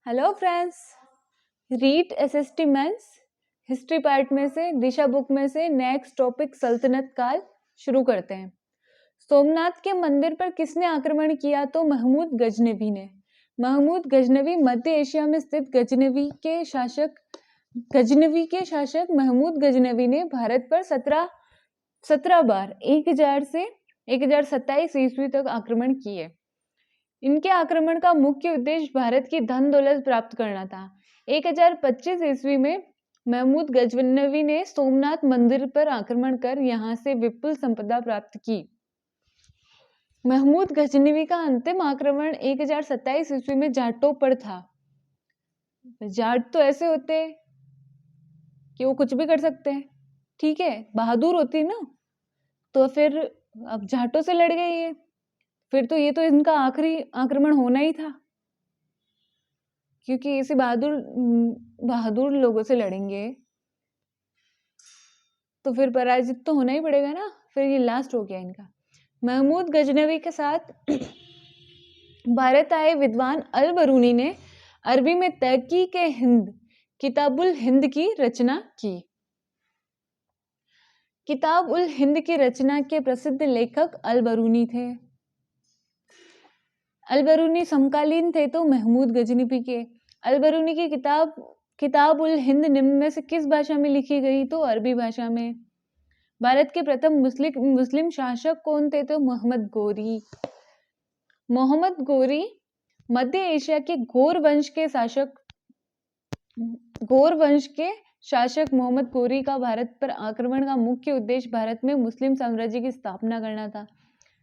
Hello friends, REET SST mains history part में से दिशा book में से नेक्स्ट टॉपिक सल्तनत काल शुरू करते हैं। सोमनाथ के मंदिर पर किसने आक्रमण किया? तो महमूद गजनवी ने। महमूद गजनवी मध्य एशिया में स्थित गजनवी के शासक महमूद गजनवी ने भारत पर 17 बार 1000 से 1027 ईस्वी तक आक्रमण किए। इनके आक्रमण का मुख्य उद्देश्य भारत की धन दौलत प्राप्त करना था। 1025 ईस्वी में महमूद गजनवी ने सोमनाथ मंदिर पर आक्रमण कर यहां से विपुल संपदा प्राप्त की। महमूद गजनवी का अंतिम आक्रमण 1027 ईस्वी में जाटों पर था। जाट तो ऐसे होते हैं कि वो कुछ भी कर सकते हैं, ठीक है, बहादुर होती है ना, तो फिर अब जाटों से लड़ गई है, फिर तो ये तो इनका आखिरी आक्रमण होना ही था, क्योंकि ऐसे बहादुर लोगों से लड़ेंगे तो फिर पराजित तो होना ही पड़ेगा ना। फिर ये लास्ट हो गया इनका। महमूद गजनवी के साथ भारत आए विद्वान अल बरूनी ने अरबी में तहकीक हिंद किताबुल हिंद की रचना की। किताब उल हिंद की रचना के प्रसिद्ध लेखक अल बरूनी थे। अल बरूनी समकालीन थे तो महमूद गजनवी के। अल बरूनी की किताब उल हिंद निम्न में से किस भाषा में लिखी गई? तो अरबी भाषा में। भारत के प्रथम मुस्लिम शासक कौन थे? तो मोहम्मद गोरी। मोहम्मद गोरी मध्य एशिया के गौर वंश के शासक मोहम्मद गोरी का भारत पर आक्रमण का मुख्य उद्देश्य भारत में मुस्लिम साम्राज्य की स्थापना करना था।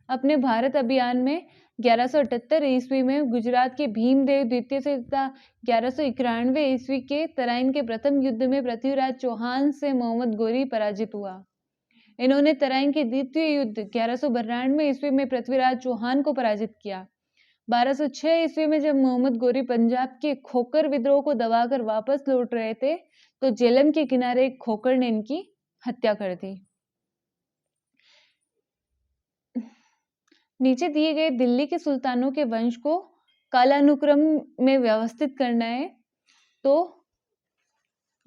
अपने भारत अभियान में 1178 ईस्वी में गुजरात के भीमदेव द्वितीय से तथा 1191 ईस्वी के तराइन के प्रथम युद्ध में पृथ्वीराज चौहान से मोहम्मद गोरी पराजित हुआ। इन्होंने तराइन के द्वितीय युद्ध 1192 ईस्वी में पृथ्वीराज चौहान को पराजित किया। 1206 ईस्वी में जब मोहम्मद गोरी पंजाब के खोकर विद्रोह को दबाकर वापस लौट रहे थे तो झेलम के किनारे एक खोकर ने इनकी हत्या कर दी। नीचे दिए गए दिल्ली के सुल्तानों के वंश को कालानुक्रम में व्यवस्थित करना है, तो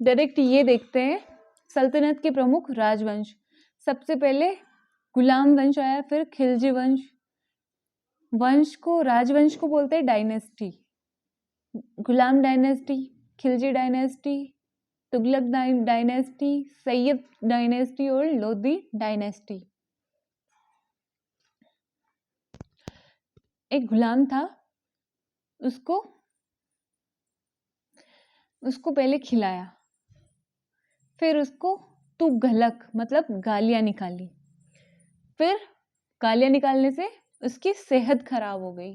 डायरेक्ट ये देखते हैं सल्तनत के प्रमुख राजवंश। सबसे पहले गुलाम वंश आया, फिर खिलजी वंश को राजवंश को बोलते हैं dynasty. Ghulam dynasty, Khilji dynasty, Tughlaq dynasty, Sayyid dynasty और लोधी डायनेस्टी। एक गुलाम था, उसको पहले खिलाया, फिर उसको तुगलक मतलब गालियां निकाली, फिर गालियां निकालने से उसकी सेहत खराब हो गई,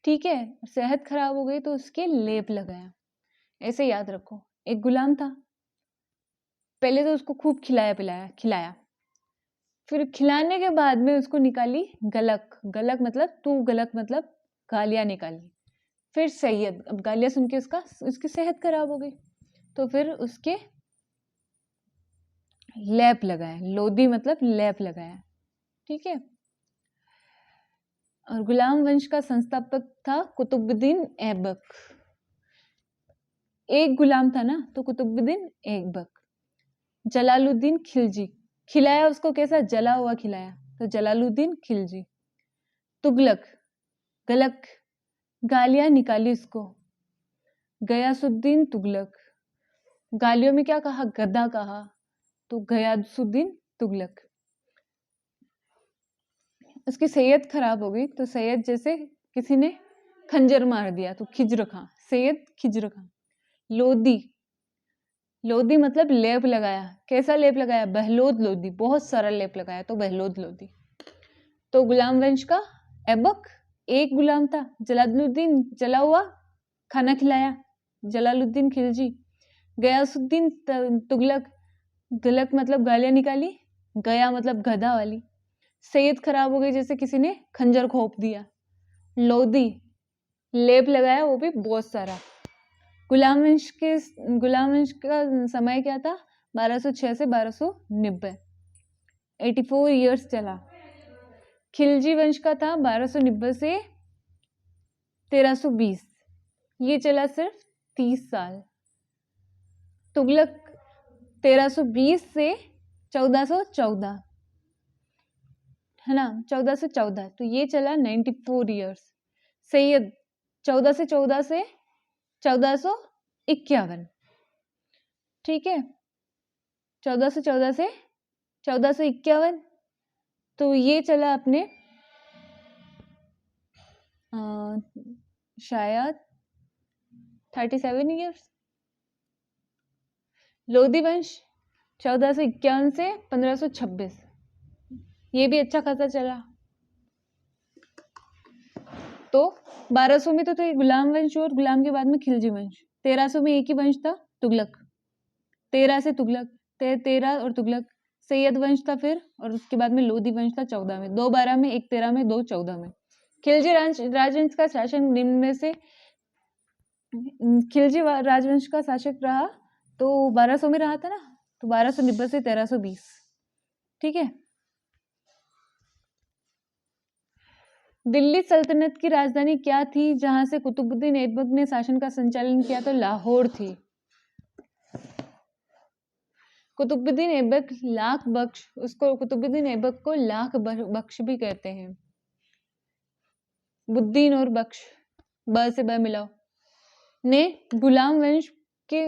ठीक है, सेहत खराब हो गई तो उसके लेप लगाया। ऐसे याद रखो, एक गुलाम था, पहले तो उसको खूब खिलाया, फिर खिलाने के बाद में उसको निकाली गलक मतलब गालियां निकाली। फिर सैयद, अब गालियां सुन के उसकी सेहत खराब हो गई तो फिर उसके लेप लगाया, लोदी मतलब लेप लगाया, ठीक है। और गुलाम वंश का संस्थापक था कुतुबुद्दीन ऐबक। एक गुलाम था ना, तो कुतुबुद्दीन ऐबक। जलालुद्दीन खिलजी, खिलाया उसको कैसा? जला हुआ खिलाया, तो जलालुद्दीन खिलजी। तुगलक, गलक, गालियां निकाली उसको, गयासुद्दीन तुगलक। गालियों में क्या कहा? गधा कहा, तो गयासुद्दीन तुगलक। उसकी सेहत खराब हो गई तो सैयद, जैसे किसी ने खंजर मार दिया तो खिज्र खां, सैयद खिज्र खां। लोधी मतलब लेप लगाया, कैसा लेप लगाया? बहलोद लोधी, बहुत सारा लेप लगाया तो बहलोद लोधी। तो गुलाम वंश का ऐबक एक गुलाम था, जलालुद्दीन जला हुआ खाना खिलाया, जलालुद्दीन खिलजी। गयासुद्दीन तुगलक, गलक मतलब गालियां निकाली, गया मतलब गधा वाली। सेहत खराब हो गई, जैसे किसी ने खंजर घोंप दिया। लोधी, लेप लगाया, वो भी बहुत सारा। गुलाम वंश का समय क्या था? 1206 से 1290, 84 ईयर्स चला। खिलजी वंश का था 1290 से 1320, ये चला सिर्फ 30 साल। तुगलक 1320 से 1414, है ना, 1414, तो ये चला 94 ईयर्स। सैयद 1414 से 1451, ठीक है, 1414 से 1451, तो ये चला अपने शायद 37 ईयर्स। लोधी वंश 1451 से 1526, ये भी अच्छा खासा चला। तो 1200 में तो थे गुलाम वंश और गुलाम के बाद में खिलजी वंश। 1300 में एक ही वंश था, तुगलक। 13 से तुगलक, 13 और तुगलक। सैयद वंश था फिर, और उसके बाद में लोधी वंश था 14 में। 2 12 में, 1 13 में, 2 14 में। खिलजी राजवंश का शासन निम्न में से, खिलजी राजवंश का शासक रहा तो 1200 में रहा था ना, तो 1290 से 1320, ठीक है। दिल्ली सल्तनत की राजधानी क्या थी जहां से कुतुबुद्दीन ऐबक ने शासन का संचालन किया? तो लाहौर थी। कुतुबुद्दीन ऐबक लाख बख्श, उसको कुतुबुद्दीन ऐबक को लाख बख्श भी कहते हैं। बुद्दीन और बख्श, ब से ब मिलाओ, ने गुलाम वंश के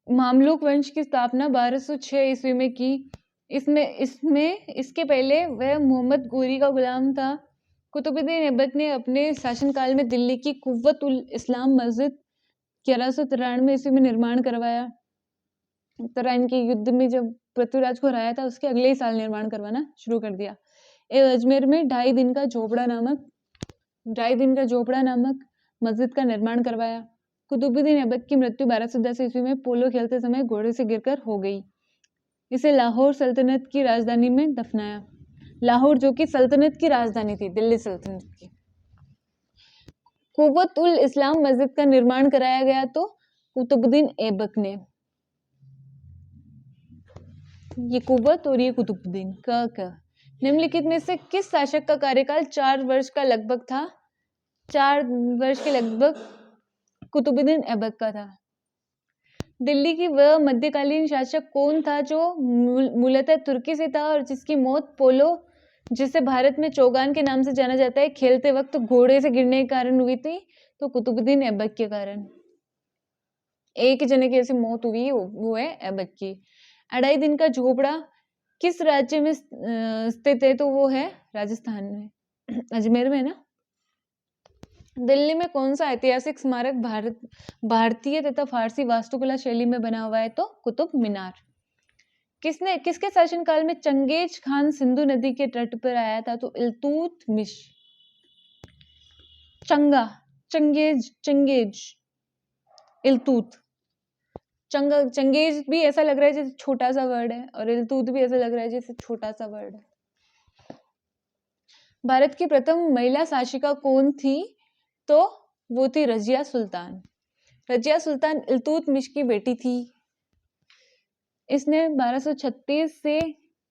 मामलुक वंश की स्थापना 1206 ईस्वी में की। इसके पहले वह मोहम्मद गोरी का गुलाम था। कुतुबुद्दीन ऐबक ने अपने शासनकाल में दिल्ली की कुव्वत उल इस्लाम मस्जिद 1193 ईस्वी में निर्माण करवाया। तराइन के युद्ध में जब पृथ्वीराज को हराया था, उसके अगले ही साल निर्माण करवाना शुरू कर दिया। अजमेर में 2.5 दिन का झोपड़ा नामक मस्जिद का निर्माण करवाया। कुतुबुद्दीन ऐबक की मृत्यु 1210 ईस्वी में पोलो खेलते समय घोड़े से गिरकर हो गई। इसे लाहौर सल्तनत की राजधानी में दफनाया। लाहौर जो कि सल्तनत की राजधानी थी, दिल्ली सल्तनत की। कुव्वत उल इस्लाम मस्जिद का निर्माण कराया गया तो कुतुबुद्दीन ऐबक ने। ये कुव्वत और ये कुतुबुद्दीन का निम्नलिखित में से किस शासक का कार्यकाल 4 वर्ष का लगभग था? 4 वर्ष के लगभग कुतुबुद्दीन ऐबक का था। दिल्ली की वह मध्यकालीन शासक कौन था जो मूलतः तुर्की से था और जिसकी मौत पोलो, जिसे भारत में चौगान के नाम से जाना जाता है, खेलते वक्त घोड़े से गिरने के कारण हुई थी? तो कुतुबुद्दीन ऐबक के कारण। एक ही जने की ऐसी मौत हुई, वो है ऐबक की। 2.5 दिन का झोपड़ा किस राज्य में स्थित है? तो वो है राजस्थान में, अजमेर में ना। दिल्ली में कौन सा ऐतिहासिक स्मारक भारतीय तथा फारसी वास्तुकला शैली में बना हुआ है? तो कुतुब मीनार। किसके शासनकाल में चंगेज खान सिंधु नदी के तट पर आया था? तो इल्तुतमिश। चंगेज, इल्तुत। चंगेज भी ऐसा लग रहा है जैसे छोटा सा वर्ड है, और इल्तुत भी ऐसा लग रहा है जैसे छोटा सा वर्ड है। भारत की प्रथम महिला शासिका कौन थी? तो वो थी रजिया सुल्तान। रजिया सुल्तान इल्तुतमिश की बेटी थी। इसने 1236 से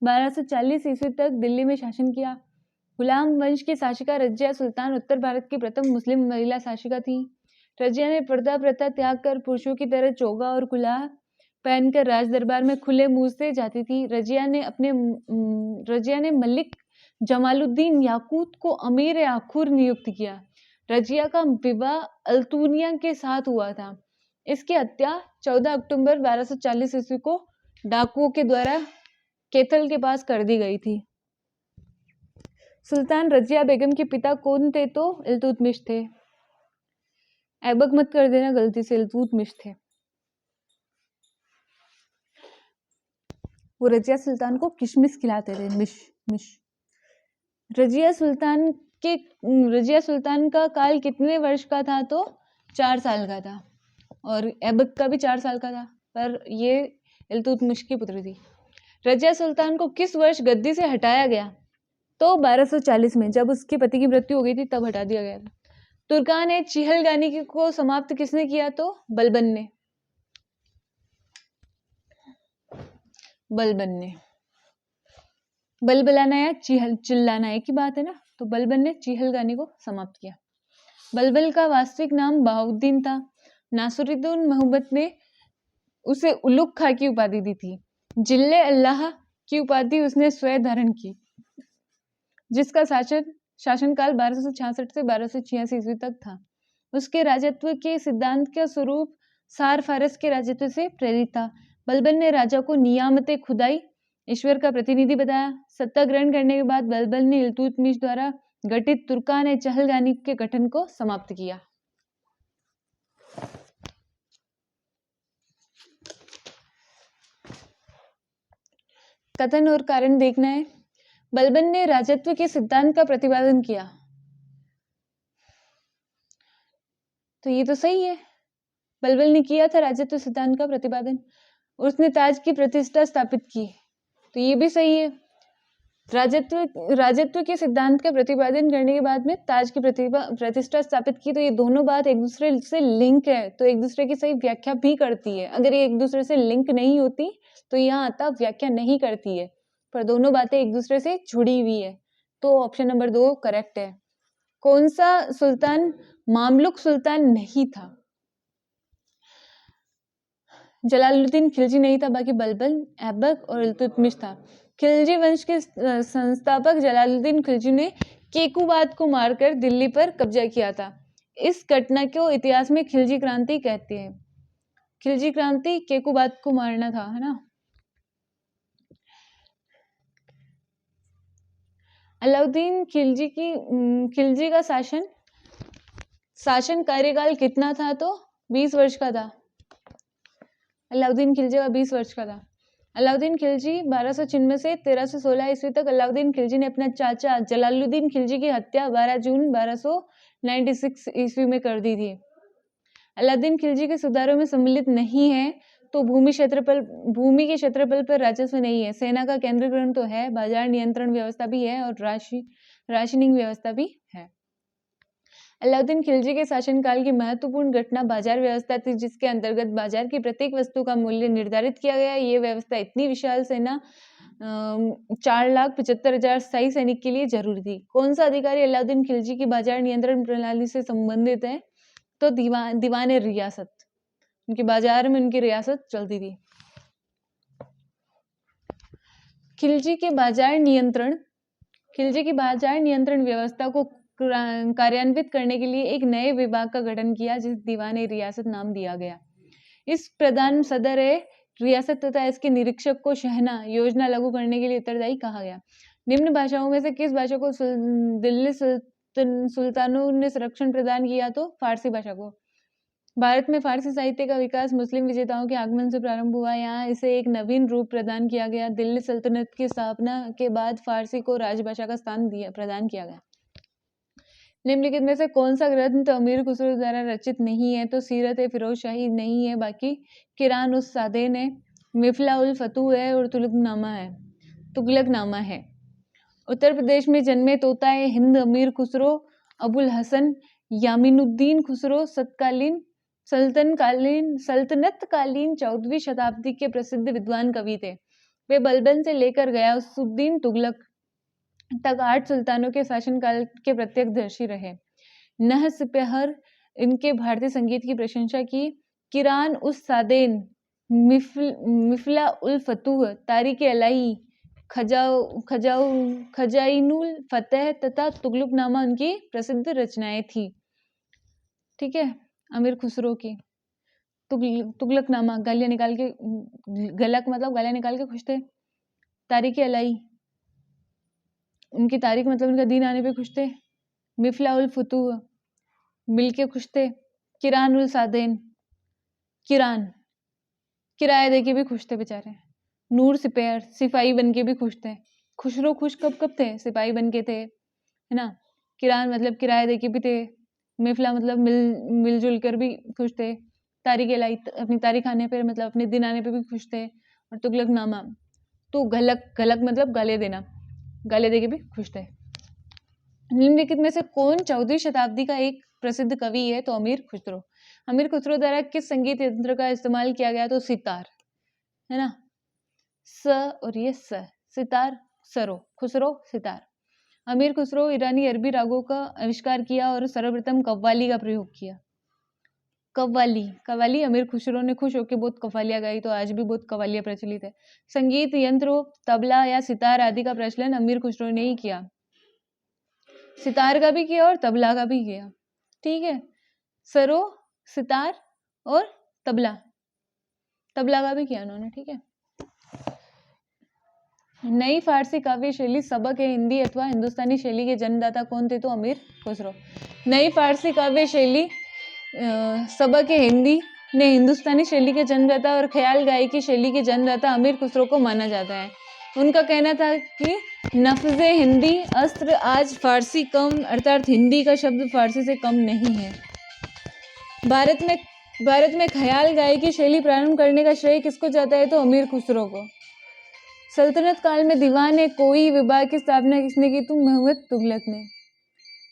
1240 ईस्वी तक दिल्ली में शासन किया। गुलाम वंश की शासिका रजिया सुल्तान उत्तर भारत की प्रथम मुस्लिम महिला शासिका थी। रजिया ने पर्दा प्रथा त्याग कर पुरुषों की तरह चोगा और कुलाह पहनकर राज दरबार में खुले मुंह से जाती थी। रजिया ने मलिक जमालुद्दीन याकूत को अमीर आखुर नियुक्त किया। रजिया का विवाह अल्तुनिया के साथ हुआ था। इसकी हत्या 14 अक्टूबर 1240 ईस्वी को डाकुओं के द्वारा कैथल के पास कर दी गई थी। सुल्तान रजिया बेगम के पिता कौन थे? तो इल्तुतमिश थे। ऐबक मत कर देना गलती से, इल्तुतमिश थे। वो रजिया सुल्तान को किशमिश खिलाते थे, मिश। रजिया सुल्तान का काल कितने वर्ष का था? तो 4 साल का था, और ऐबक का भी 4 साल का था, पर ये इल्तुतमिश की पुत्री थी। रजिया सुल्तान को किस वर्ष गद्दी से हटाया गया? तो 1240 में, जब उसके पति की मृत्यु हो गई थी तब हटा दिया गया था। तुर्कान चिहलगानी को समाप्त किसने किया? तो बलबन ने। बलबलाना या चिल्लाना एक ही बात है ना, तो बलबन ने चिहलगानी को समाप्त किया। बलबल का वास्तविक नाम बहाउद्दीन था। नासिरुद्दीन मोहब्बत ने उसे उलुग खां की उपाधि दी थी। जिल्ले अल्लाह की उपाधि उसने स्वयं धारण की, जिसका शासनकाल 1266 से 1286 ईस्वी तक था। उसके राजत्व के सिद्धांत का स्वरूप सार फारस के राजत्व से प्रेरित था। बलबल ने राजा को नियामते खुदाई, ईश्वर का प्रतिनिधि बताया। सत्ता ग्रहण करने के बाद बलबल ने इल्तुतमिश द्वारा गठित तुर्कान चहलगानी के गठन को समाप्त किया। कथन और कारण देखना है। बलबल ने राजत्व के सिद्धांत का प्रतिपादन किया, तो ये तो सही है, बलबल ने किया था राजत्व सिद्धांत का प्रतिपादन। उसने ताज की प्रतिष्ठा स्थापित की, तो ये भी सही है। राजत्व के सिद्धांत का प्रतिपादन करने के बाद में ताज की प्रतिष्ठा स्थापित की, तो ये दोनों बात एक दूसरे से लिंक है, तो एक दूसरे की सही व्याख्या भी करती है। अगर ये एक दूसरे से लिंक नहीं होती तो यहाँ आता व्याख्या नहीं करती है, पर दोनों बातें एक दूसरे से जुड़ी हुई है, तो ऑप्शन नंबर 2 करेक्ट है। कौन सा सुल्तान मामलुक सुल्तान नहीं था? जलालुद्दीन खिलजी नहीं था, बाकी बलबल, ऐबक और इल्तुतमिश था। खिलजी वंश के संस्थापक जलालुद्दीन खिलजी ने केकुबाद को मारकर दिल्ली पर कब्जा किया था। इस घटना को इतिहास में खिलजी क्रांति कहते हैं। खिलजी क्रांति केकुबाद को मारना था, है ना। अलाउद्दीन खिलजी का शासन कार्यकाल कितना था? तो 20 वर्ष का था। अलाउद्दीन खिलजी का 20 वर्ष का था। अलाउद्दीन खिलजी 1296 से 1316 ईस्वी तक अलाउद्दीन खिलजी ने अपना चाचा जलालुद्दीन खिलजी की हत्या 12 जून 1296 ईस्वी में कर दी थी। अलाउद्दीन खिलजी के सुधारों में सम्मिलित नहीं है, तो भूमि के क्षेत्रफल पर राजस्व नहीं है, सेना का केंद्रीकरण तो है, बाजार नियंत्रण व्यवस्था भी है और राशनिंग व्यवस्था भी है। अलाउद्दीन खिलजी के शासनकाल की महत्वपूर्ण घटना बाजार व्यवस्था थी, जिसके अंतर्गत बाजार की प्रत्येक वस्तु का मूल्य निर्धारित किया गया। ये व्यवस्था इतनी विशाल सेना 4,75,000 स्थायी सैनिक के लिए जरूरी थी। कौन सा अधिकारी अलाउद्दीन खिलजी की बाजार नियंत्रण प्रणाली से संबंधित है? तो दीवाने रियासत, उनके बाजार में उनकी रियासत चलती थी। खिलजी की बाजार नियंत्रण व्यवस्था को कार्यान्वित करने के लिए एक नए विभाग का गठन किया, जिस दीवाने रियासत नाम दिया गया। इस प्रधान सदर रियासत तथा इसके निरीक्षक को शहना योजना लागू करने के लिए उत्तरदायी कहा गया। निम्न भाषाओं में से किस भाषा को दिल्ली सुल्तानों ने संरक्षण प्रदान किया? तो फारसी भाषा को। भारत में फारसी साहित्य का विकास मुस्लिम विजेताओं के आगमन से प्रारंभ हुआ। यहाँ इसे एक नवीन रूप प्रदान किया गया। दिल्ली सल्तनत की स्थापना के बाद फारसी को राजभाषा का स्थान प्रदान किया गया। निम्नलिखित में से कौन सा ग्रंथ अमीर खुसरो द्वारा रचित नहीं है? तो सीरत ए फिरोज शाही नहीं है, बाकी किरान उस सादेन है, मिफला उल फतूह है और तुगलकनामा है। उत्तर प्रदेश में जन्मे तोता है हिंद अमीर खुसरो अबुल हसन यामीनुद्दीन खुसरो सल्तनत कालीन 14वीं शताब्दी के प्रसिद्ध विद्वान कवि थे। वे बलबन से लेकर गयासुद्दीन तुगलक तक 8 सुल्तानों के शासनकाल के प्रत्यक्षदर्शी रहे। नह सिपहर इनके भारतीय संगीत की प्रशंसा की। किरान उस सादेन, मिफला उल फतूह, तारिक अलाई, खजाइनुल फतेह तथा तुगलकनामा उनकी प्रसिद्ध रचनाएं थी। ठीक है, अमीर खुसरो की तुगलकनामा गालियां निकाल के, गलक मतलब गालियां निकाल के खुश थे। तारिक अलाई, उनकी तारीख मतलब उनका दिन आने पे खुश थे। मिफला उल फतूह, मिलके खुश थे। किरान उल सादेन, किराया देके भी खुश थे बेचारे। नूर सिपेर, सिपाही बन के भी खुश थे। खुसरो खुश कब थे? सिपाही बन के थे, है ना। किरान मतलब किराया देके भी थे। मिफला मतलब मिलजुल कर भी खुश थे। तारीख अलाई अपनी तारीख आने पर मतलब अपने दिन आने पे भी खुश थे। और तुगलकनामा तो गलक मतलब गाले देना, गाले देके भी खुश थे। निम्नलिखित में से कौन 14वीं शताब्दी का एक प्रसिद्ध कवि है? तो अमीर खुसरो। अमीर खुसरो द्वारा किस संगीत यंत्र का इस्तेमाल किया गया? तो सितार, है ना। स और ये स, सितार, सरो, खुसरो सितार। अमीर खुसरो ईरानी अरबी रागों का आविष्कार किया और सर्वप्रथम कव्वाली का प्रयोग किया। कव्वाली अमीर खुसरो ने खुश होकर बहुत कव्वालियां गाई, तो आज भी बहुत कव्वालियां प्रचलित है। संगीत यंत्रों तबला या सितार आदि का प्रचलन अमीर खुसरो ने ही किया, सितार का भी किया और तबला का भी किया। ठीक है, सरो, सितार और तबला का भी किया उन्होंने। ठीक है, नई फारसी काव्य शैली सबक ए हिंदी अथवा हिंदुस्तानी शैली के जन्मदाता कौन थे? तो अमीर खुसरो। नई फारसी काव्य शैली सबक ए हिंदी ने हिंदुस्तानी शैली के जन्मदाता और ख्याल गायकी शैली के जन्मदाता अमीर खुसरो को माना जाता है। उनका कहना था कि नफ्ज़े हिंदी अस्त्र आज फारसी कम, अर्थात हिंदी का शब्द फारसी से कम नहीं है। भारत में ख्याल गायकी शैली प्रारंभ करने का श्रेय किसको जाता है? तो अमीर खुसरो को। सल्तनत काल में दीवान कोई विभाग की स्थापना किसने की? तो मोहम्मद तुगलक ने।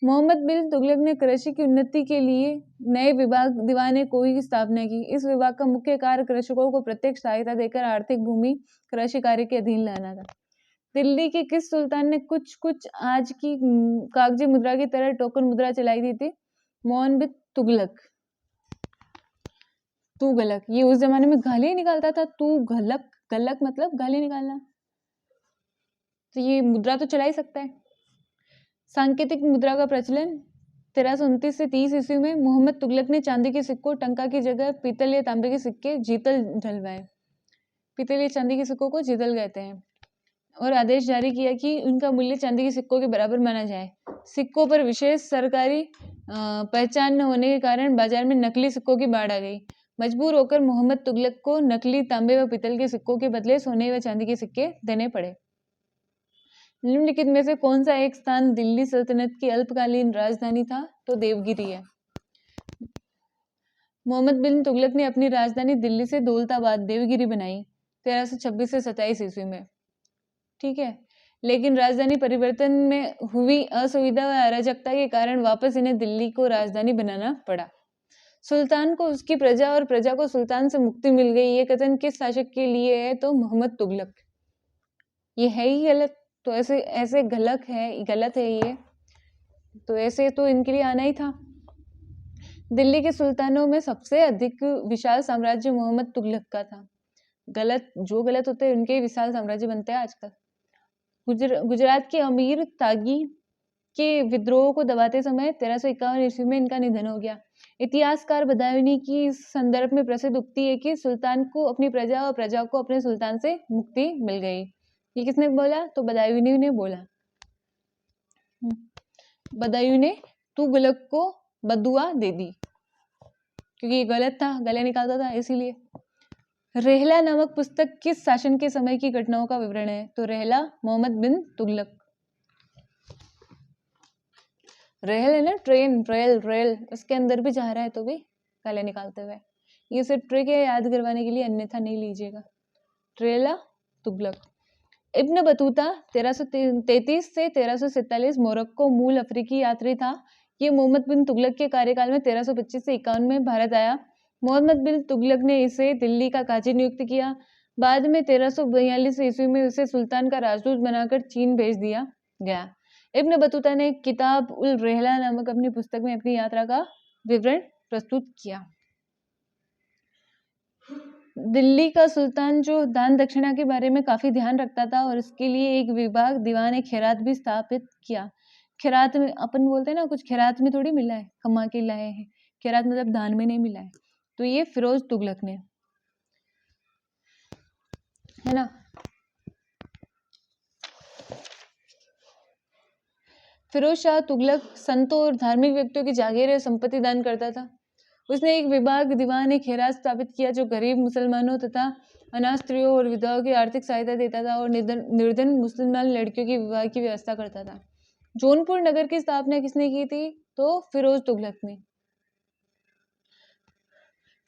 मोहम्मद बिन तुगलक ने कृषि की उन्नति के लिए नए विभाग दीवान कोई की स्थापना की। इस विभाग का मुख्य कार्य कृषकों को प्रत्यक्ष सहायता देकर आर्थिक भूमि कृषि कार्य के अधीन लाना था। दिल्ली के किस सुल्तान ने कुछ आज की कागजी मुद्रा की तरह टोकन मुद्रा चलाई दी थी? मोहम्मद बिन तुगलक। तू गलक, ये उस जमाने में गाली निकालता था। तू गलक, गलक मतलब गाली निकालना, तो ये मुद्रा तो चला ही सकता है। सांकेतिक मुद्रा का प्रचलन 1329 से 30 ईस्वी में मोहम्मद तुगलक ने चांदी के सिक्कों, टंका की जगह पीतल या तांबे के सिक्के जीतल ढलवाए। पीतल या चांदी के सिक्कों को जीतल कहते हैं, और आदेश जारी किया कि उनका मूल्य चांदी के सिक्कों के बराबर माना जाए। सिक्कों पर विशेष सरकारी पहचान न होने के कारण बाजार में नकली सिक्कों की बाढ़ आ गई। मजबूर होकर मोहम्मद तुगलक को नकली तांबे व पीतल के सिक्कों के बदले सोने व चांदी के सिक्के देने पड़े। निम्नलिखित में से कौन सा एक स्थान दिल्ली सल्तनत की अल्पकालीन राजधानी था? तो देवगिरी है। मोहम्मद बिन तुगलक ने अपनी राजधानी दिल्ली से दौलताबाद देवगिरी बनाई 1326 से 27 ईस्वी में। ठीक है, लेकिन राजधानी परिवर्तन में हुई असुविधा व अराजकता के कारण वापस इन्हें दिल्ली को राजधानी बनाना पड़ा। सुल्तान को उसकी प्रजा और प्रजा को सुल्तान से मुक्ति मिल गई, ये कथन किस शासक के लिए है? तो मोहम्मद तुगलक। ये है ही गलत, तो ऐसे गलत है ये, तो ऐसे तो इनके लिए आना ही था। दिल्ली के सुल्तानों में सबसे अधिक विशाल साम्राज्य मोहम्मद तुगलक का था। जो गलत होते हैं उनके विशाल साम्राज्य बनते हैं आजकल। गुजरात के अमीर तागी के विद्रोह को दबाते समय 1351 ईस्वी में इनका निधन हो गया। इतिहासकार बदायूनी की इस संदर्भ में प्रसिद्ध उक्ति है कि सुल्तान को अपनी प्रजा और प्रजा को अपने सुल्तान से मुक्ति मिल गई। ये किसने बोला? तो बदायूनी ने बोला। बदायूं ने तुगलक को बदुआ दे दी, क्योंकि ये गलत था, गले निकालता था इसीलिए। रेहला नामक पुस्तक किस शासन के समय की घटनाओं का विवरण है? तो रेहला मोहम्मद बिन तुगलक। रेल है ना, ट्रेन, रेल उसके अंदर भी जा रहा है तो भी गले निकालते हुए। ये सिर्फ ट्रिक है याद करवाने के लिए, अन्यथा नहीं लीजिएगा। रेला तुगलक। इब्न बतूता 1333 से 1347 मोरक्को मूल अफ्रीकी यात्री था। ये मोहम्मद बिन तुगलक के कार्यकाल में 1325 से 51 में भारत आया। मोहम्मद बिन तुगलक ने इसे दिल्ली का काजी नियुक्त किया। बाद में 1342 ईस्वी में उसे सुल्तान का राजदूत बनाकर चीन भेज दिया गया। इब्न बतूता ने किताब उल रेहला नामक अपनी पुस्तक में अपनी यात्रा का विवरण प्रस्तुत किया। दिल्ली का सुल्तान जो दान दक्षिणा के बारे में काफी ध्यान रखता था और इसके लिए एक विभाग दीवान खैरात भी स्थापित किया। खैरात में अपन बोलते हैं ना, कुछ खैरात में थोड़ी मिला है, कमा के लाए हैं। खैरात मतलब दान में नहीं मिला है। तो ये फिरोज तुगलक ने, है ना। फिरोज शाह तुगलक संतों और धार्मिक व्यक्तियों की जागीर संपत्ति दान करता था। उसने एक विभाग दीवान खैरात स्थापित किया जो गरीब मुसलमानों तथा अनाथ स्त्रियों और विधवाओं की आर्थिक सहायता देता था और निर्धन मुसलमान लड़कियों की विवाह की व्यवस्था करता था। जौनपुर नगर की स्थापना किसने की थी? तो फिरोज तुगलक ने।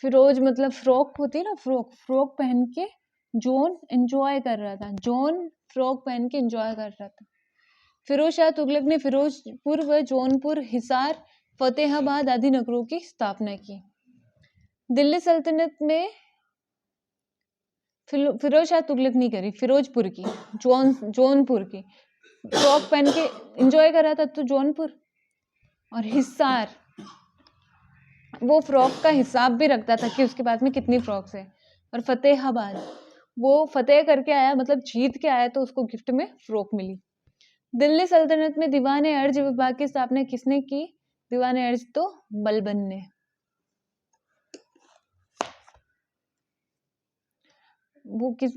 फिरोज मतलब फ्रॉक होती है ना, फ्रॉक पहन के जॉन एंजॉय कर रहा था। जॉन फ्रॉक पहन के एंजॉय कर रहा था। फिरोज शाह तुगलक ने फिरोजपुर व जौनपुर, हिसार, फतेहाबाद आदि नगरों की स्थापना की। दिल्ली सल्तनत में फिरोज शाह तुगलक नहीं करी, फिरोजपुर की, जौनपुर की। फ्रॉक पहन के एंजॉय कर रहा था, तो जौनपुर। और हिसार, वो फ्रॉक का हिसाब भी रखता था कि उसके पास में कितनी फ्रॉक्स है। और फतेहाबाद, वो फतेह करके आया, मतलब जीत के आया, तो उसको गिफ्ट में फ्रॉक मिली। दिल्ली सल्तनत में दीवान अर्ज विभाग की स्थापना किसने की? दीवान अर्ज तो बलबन ने। वो किस,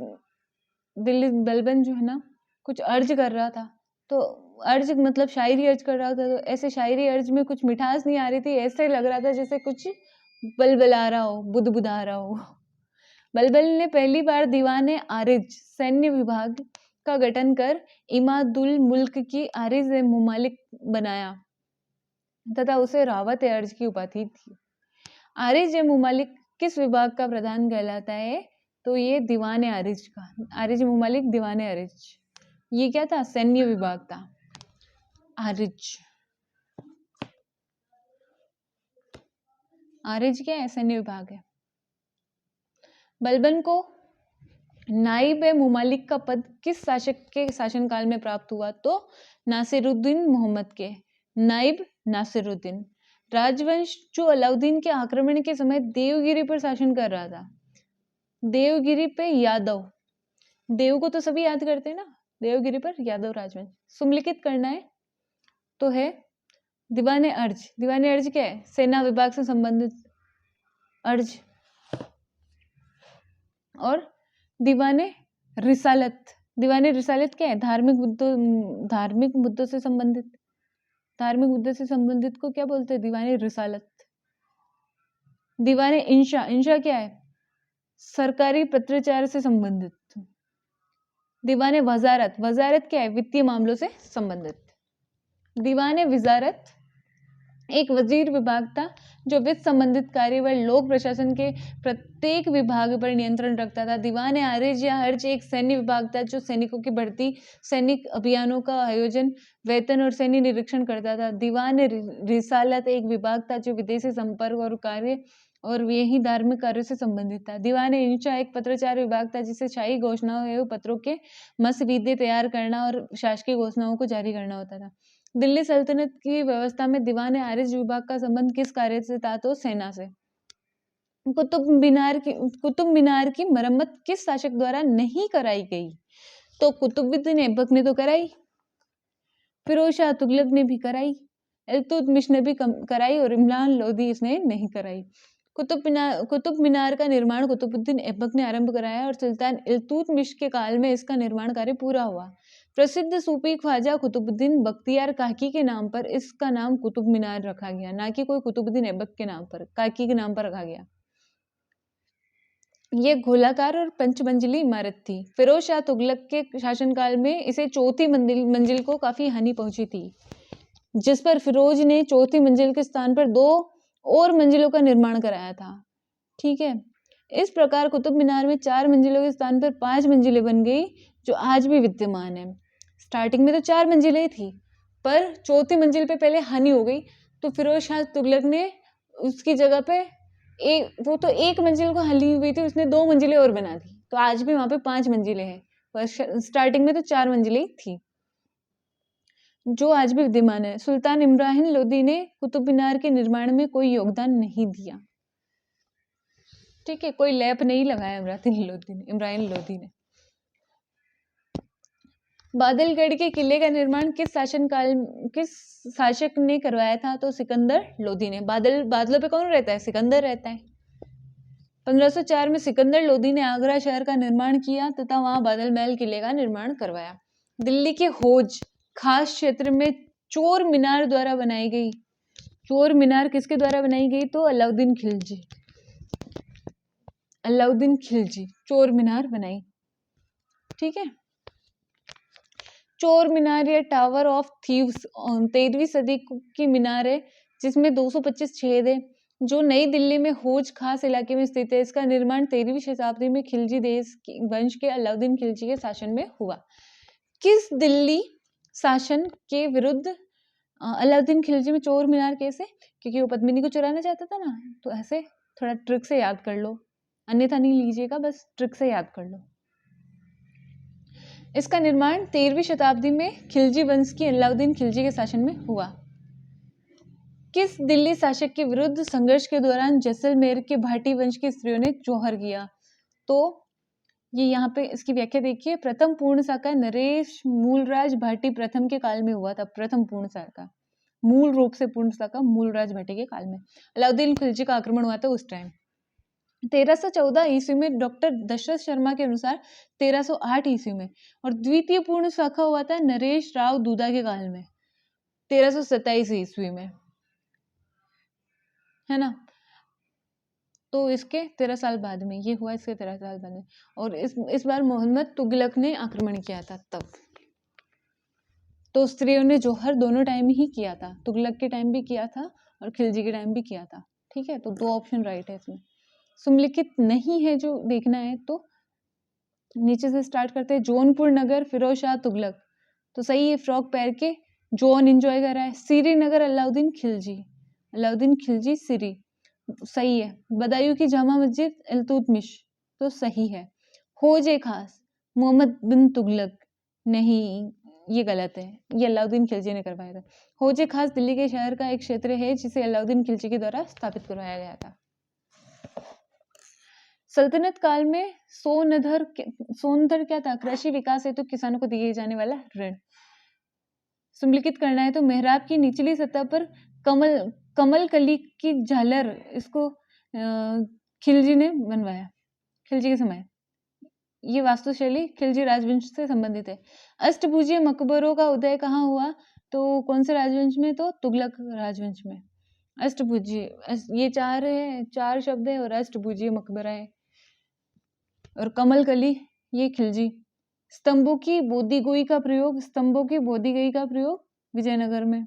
दिल्ली बलबन जो है ना, कुछ अर्ज कर रहा था, तो अर्ज मतलब शायरी अर्ज कर रहा था, तो ऐसे शायरी अर्ज में कुछ मिठास नहीं आ रही थी, ऐसे लग रहा था जैसे कुछ बलबला रहा हो, बुदबुदा रहा हो। बलबल ने पहली बार दीवान आरिज सैन्य विभाग का गठन कर इमादुल मुल्क की आरिज ए मुमालिक बनाया तथा उसे रावत ए अर्ज की उपाधि थी। आरिज ए मुमालिक किस विभाग का प्रधान कहलाता है? तो ये दीवान आरिज का, आरिज मुमालिक दीवान आरिज, ये क्या था? सैन्य विभाग था। आरिज, आरिज क्या है? सैन्य विभाग है। बलबन को नाइब ए मुमालिक का पद किस शासक के शासनकाल में प्राप्त हुआ? तो नासिरुद्दीन मोहम्मद के। नाइब नासिरुद्दीन। राजवंश जो अलाउद्दीन के आक्रमण के समय देवगिरी पर शासन कर रहा था, देवगिरी पे यादव, देव को तो सभी याद करते हैं ना, देवगिरी पर यादव राजवंश, सुमलिखित करना है तो है दीवान अर्ज। दीवान अर्ज क्या है? सेना विभाग से संबंधित अर्ज। और दीवान रिसालत, दीवान रिसालत क्या है? धार्मिक मुद्दों से संबंधित, धार्मिक मुद्दे से संबंधित को क्या बोलते हैं? दीवान रिसालत। दीवान इंशा, इंशा क्या है? सरकारी पत्राचार से संबंधित। दीवान वजारत, वजारत क्या है? वित्तीय मामलों से संबंधित। दीवान विजारत एक वजीर विभाग था जो वित्त संबंधित कार्य व लोक प्रशासन के प्रत्येक विभाग पर नियंत्रण रखता था। दीवान आरिज या अर्ज एक सैन्य विभाग था जो सैनिकों की भर्ती, सैनिक अभियानों का आयोजन, वेतन और सैन्य निरीक्षण करता था। दीवान रिसालत एक विभाग था जो विदेशी संपर्क और कार्य और यही धार्मिक कार्यों से संबंधित था। दीवान इंशा एक पत्राचार विभाग था जिसे शाही घोषणाओं एवं पत्रों के मसवीदे तैयार करना और शासकीय घोषणाओं को जारी करना होता था। दिल्ली सल्तनत की व्यवस्था में दीवान आरिज विभाग का संबंध किस कार्य से था? तो सेना से। कुतुब मीनार की मरम्मत किस शासक द्वारा नहीं कराई गई? तो कुतुबुद्दीन ऐबक ने तो कराई, फिरोज शाह तुगलक ने भी कराई, इल्तुतमिश ने भी कराई और इमरान लोदी इसने नहीं कराई। कुतुब मीनार का निर्माण कुतुबुद्दीन ऐबक ने आरंभ कराया और सुल्तान इल्तुतमिश के काल में इसका निर्माण कार्य पूरा हुआ। प्रसिद्ध सूफी ख्वाजा कुतुबुद्दीन बख्तियार काकी के नाम पर इसका नाम कुतुब मीनार रखा गया, ना कि कोई कुतुबुद्दीन ऐबक के नाम पर, काकी के नाम पर रखा गया। ये गोलाकार और पंचमंजिली इमारत थी। फिरोज शाह तुगलक के शासनकाल में इसे चौथी मंजिल को काफी हानि पहुंची थी, जिस पर फिरोज ने चौथी मंजिल के स्थान पर 2 और मंजिलों का निर्माण कराया था। ठीक है, इस प्रकार कुतुब मीनार में 4 मंजिलों के स्थान पर 5 मंजिलें बन गई जो आज भी विद्यमान है। स्टार्टिंग में तो 4 मंजिलें थी, पर चौथी मंजिल पे पहले हानि हो गई, तो फिरोज शाह तुगलक ने उसकी जगह पे वो तो 1 मंजिल को हानि हुई थी, उसने 2 मंजिलें और बना दी, तो आज भी वहां पे 5 मंजिलें हैं, पर स्टार्टिंग में तो 4 मंजिलें थी जो आज भी विद्यमान है। सुल्तान इब्राहिम लोदी ने कुतुब मीनार के निर्माण में कोई योगदान नहीं दिया। ठीक है, कोई लैप नहीं लगाया इब्राहिम लोदी ने। बादलगढ़ के किले का निर्माण किस शासक ने करवाया था? तो सिकंदर लोदी ने। बादलों पे कौन रहता है? सिकंदर रहता है। 1504 में सिकंदर लोदी ने आगरा शहर का निर्माण किया तथा वहां बादल महल किले का निर्माण करवाया। दिल्ली के हौज खास क्षेत्र में चोर मीनार द्वारा बनाई गई, चोर मीनार किसके द्वारा बनाई गई? तो अलाउद्दीन खिलजी, अलाउद्दीन खिलजी चोर मीनार बनाई। ठीक है, चोर मीनार या टावर ऑफ थीव्स 13वीं सदी की मीनार है जिसमें 225 छेद है, जो नई दिल्ली में हौज खास इलाके में स्थित है। इसका निर्माण 13वीं शताब्दी में खिलजी वंश के अलाउद्दीन खिलजी के शासन में हुआ। किस दिल्ली शासन के विरुद्ध अलाउद्दीन खिलजी में चोर मीनार कैसे? क्योंकि वो पद्मिनी को चुराना चाहता था ना, तो ऐसे थोड़ा ट्रिक से याद कर लो, अन्यथा नहीं लीजिएगा, बस ट्रिक से याद कर लो। इसका निर्माण 13वीं शताब्दी में खिलजी वंश की अलाउद्दीन खिलजी के शासन में हुआ। किस दिल्ली शासक के विरुद्ध संघर्ष के दौरान जैसलमेर के भाटी वंश की स्त्रियों ने जौहर किया? तो ये यहाँ पे इसकी व्याख्या देखिए। प्रथम पूर्ण शाखा नरेश मूलराज भाटी प्रथम के काल में हुआ था। प्रथम पूर्ण शाखा, मूल रूप से पूर्ण शाखा मूलराज भाटी के काल में अलाउद्दीन खिलजी का आक्रमण हुआ था उस टाइम। 1314 ईस्वी में डॉक्टर दशरथ शर्मा के अनुसार 1308 ईस्वी में, और द्वितीय पूर्ण शाखा हुआ था नरेश राव दूधा के काल में 1327 ईस्वी में, है ना। तो इसके 13 साल बाद में ये हुआ, इसके 13 साल बाद में। और इस बार मोहम्मद तुगलक ने आक्रमण किया था तब। तो स्त्रियों ने जौहर दोनों टाइम ही किया था, तुगलक के टाइम भी किया था और खिलजी के टाइम भी किया था। ठीक है, तो 2 ऑप्शन राइट है इसमें। सुमलिखित नहीं है जो देखना है तो नीचे से स्टार्ट करते हैं। जौनपुर नगर फिरोज शाह तुगलक, तो सही है, फ्रॉक पहन के जौन एंजॉय कर रहा है। सिरी नगर अलाउद्दीन खिलजी, अलाउद्दीन खिलजी सिरी, सही है। बदायूं की जामा मस्जिद इल्तुतमिश, तो सही है। खोजे खास मोहम्मद बिन तुगलक, नहीं ये गलत है, ये अलाउद्दीन खिलजी ने करवाया था। खोजे खास दिल्ली के शहर का एक क्षेत्र है जिसे अलाउद्दीन खिलजी के द्वारा स्थापित करवाया गया था। सल्तनत काल में सोनधर क्या था? कृषि विकास हेतु किसानों को दिए जाने वाला ऋण। सुमलिखित करना है तो मेहराब की निचली सतह पर कमल कली की झालर, इसको खिलजी ने बनवाया, खिलजी के समय। ये वास्तुशैली खिलजी राजवंश से संबंधित है। अष्टभुजीय मकबरों का उदय कहाँ हुआ? तो कौन से राजवंश में? तो तुगलक राजवंश में। अष्टभुजीय, ये 4 शब्द है, और अष्टभुजीय मकबरा है। और कमल कली ये खिलजी। स्तंभों की बोधिगोई का प्रयोग, स्तंभों की बोधिगोई का प्रयोग विजयनगर में।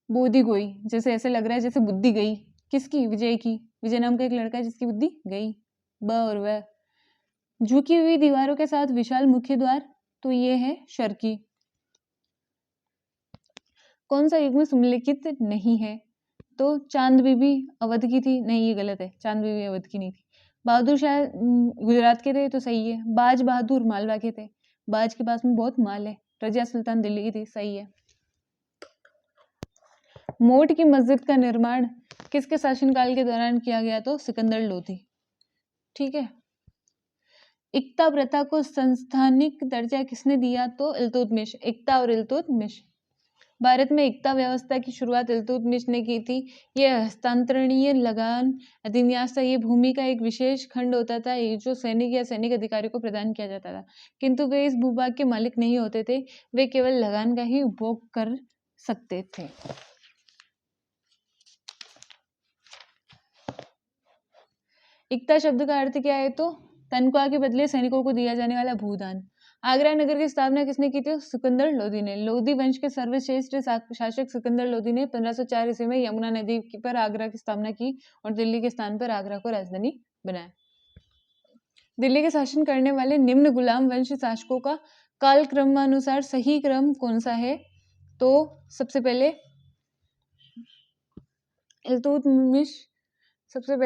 बोधिगोई, जैसे ऐसे लग रहा है जैसे बुद्धि गई, किसकी? विजय की। विजय नाम का एक लड़का है जिसकी बुद्धि गई, ब और व। झुकी हुई दीवारों के साथ विशाल मुख्य द्वार, तो ये है शर्की। कौन सा युग में सुमलिखित नहीं है? तो चांद बीबी अवध की थी, नहीं ये गलत है, चांद बीबी अवध की नहीं थी। बहादुर शाह गुजरात के थे, तो सही है। बाज बहादुर मालवा के थे, बाज के पास में बहुत माल है। रजिया सुल्तान दिल्ली की थी, सही है। मोट की मस्जिद का निर्माण किसके शासनकाल के दौरान किया गया? तो सिकंदर लोधी। ठीक है। इक्ता प्रथा को संस्थानिक दर्जा किसने दिया? तो इल्तुतमिश। इक्ता और इल्तुतमिश। भारत में इक्ता व्यवस्था की शुरुआत इल्तुतमिश ने की थी। यह हस्तांतरणीय लगान अधिन्यास था। ये भूमि का एक विशेष खंड होता था जो सैनिक या सैनिक अधिकारी को प्रदान किया जाता था, किंतु वे इस भूभाग के मालिक नहीं होते थे, वे केवल लगान का ही उपभोग कर सकते थे। इक्ता शब्द का अर्थ क्या है? तो तनख्वाह के बदले सैनिकों को दिया जाने वाला भूदान। आगरा नगर की स्थापना किसने की थी? सिकंदर लोधी ने। लोधी वंश के सर्वश्रेष्ठ शासक सिकंदर लोधी ने 1504 ईस्वी में यमुना नदी पर आगरा की स्थापना की और दिल्ली के स्थान पर आगरा को राजधानी बनाया। दिल्ली के शासन करने वाले निम्न गुलाम वंश शासकों का कालक्रमानुसार सही क्रम कौन सा है? तो सबसे पहले इल्तुतमिश, सबसे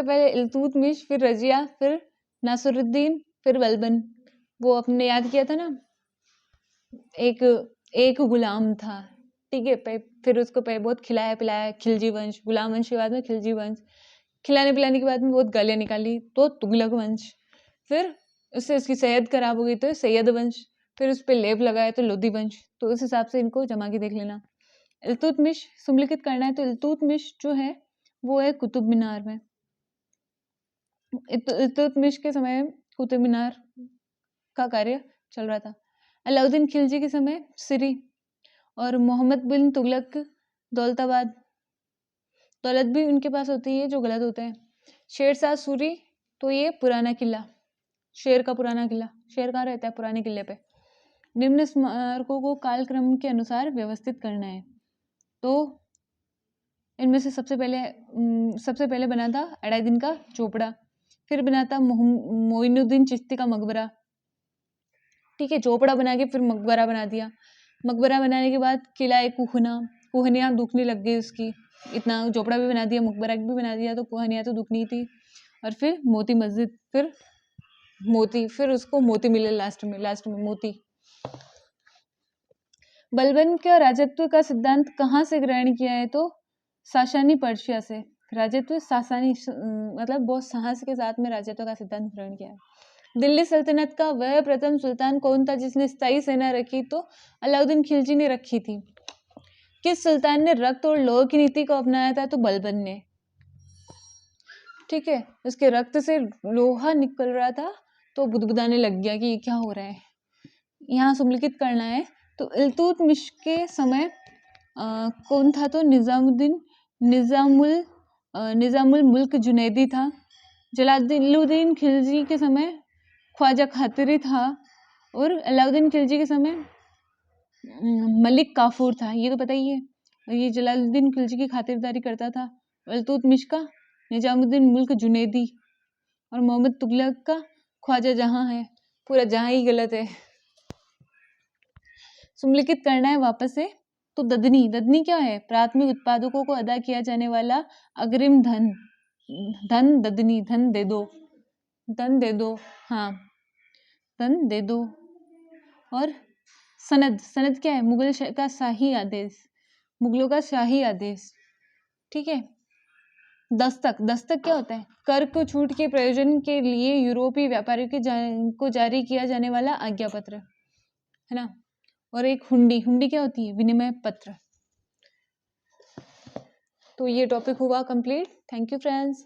पहले इल्तुतमिश, फिर रजिया, फिर नासिरुद्दीन, फिर बलबन। वो अपने याद किया था ना, एक गुलाम था, ठीक है। फिर उसको बहुत खिलाया पिलाया, खिलजी वंश। गुलाम वंश के बाद में खिलजी वंश। खिलाने पिलाने के बाद में बहुत गालियां निकाली, तो तुगलक वंश। फिर उससे उसकी सेहत खराब हो गई तो सैयद वंश। फिर उस पर लेप लगाया तो लोधी वंश। तो उस हिसाब से इनको जमा के देख लेना। इल्तुतमिश सुमलिखित करना है तो इल्तुतमिश जो है वो है कुतुब मीनार में। इल्तुतमिश के समय कुतुब मीनार का कार्य चल रहा था। अलाउद्दीन खिलजी के समय सिरी, और मोहम्मद बिन तुगलक दौलताबाद। दौलत भी उनके पास होती है जो गलत होता है। शेरशाह सूरी, तो ये पुराना किला, शेर का पुराना किला। शेर कहाँ रहता है? पुराने किले पे। निम्न स्मारकों को कालक्रम के अनुसार व्यवस्थित करना है। तो इनमें से सबसे पहले बना था अलाउद्दीन का चोपड़ा, फिर बना था मोइनुद्दीन चिश्ती का मकबरा। ठीक है, चोपड़ा बना के फिर मकबरा बना दिया। मकबरा बनाने के बाद किला कुहनिया दुखने लग गई उसकी, इतना चोपड़ा भी बना दिया, मकबरा भी बना दिया, तो कुहनिया तो दुखनी थी। और फिर मोती मस्जिद, फिर मोती, फिर उसको मोती मिले लास्ट में मोती। बलबन का राजत्व का सिद्धांत कहाँ से ग्रहण किया है? तो सासानी पर्शिया से। राजत्व सासानी मतलब बहुत साहस के साथ में राजत्व का सिद्धांत ग्रहण किया है। दिल्ली सल्तनत का वह प्रथम सुल्तान कौन था जिसने स्थायी सेना रखी? तो अलाउद्दीन खिलजी ने रखी थी। किस सुल्तान ने रक्त और लौह की नीति को अपनाया था? तो बलबन ने। ठीक है, उसके रक्त से लोहा निकल रहा था तो बुदबुदाने लग गया कि ये क्या हो रहा है। यहाँ सुमलिखित करना है। तो इल्तुतमिश के समय कौन था? तो निजामुल मुल्क जुनैदी था। जलालुद्दीन खिलजी के समय ख्वाजा खातिरी था। और अलाउद्दीन खिलजी के समय मलिक काफूर था, ये तो पता ही है। ये जलालुद्दीन खिलजी की खातिरदारी करता था। इल्तुतमिश का निजामुद्दीन मुल्क जुनैदी। और मोहम्मद तुगलक का ख्वाजा जहां है। पूरा जहां ही गलत है। सुमलिखित करना है वापस से। तो ददनी क्या है? प्राथमिक उत्पादकों को अदा किया जाने वाला अग्रिम धन। ददनी, धन दे दो, हाँ, धन दे दो। और सनद क्या है? मुगलों का शाही आदेश। ठीक है। दस्तक क्या होता है? कर को छूट के प्रयोजन के लिए यूरोपीय व्यापारियों को जारी किया जाने वाला आज्ञा पत्र, है ना। और एक हुंडी क्या होती है? विनिमय पत्र। तो ये टॉपिक हुआ कंप्लीट। Thank you friends.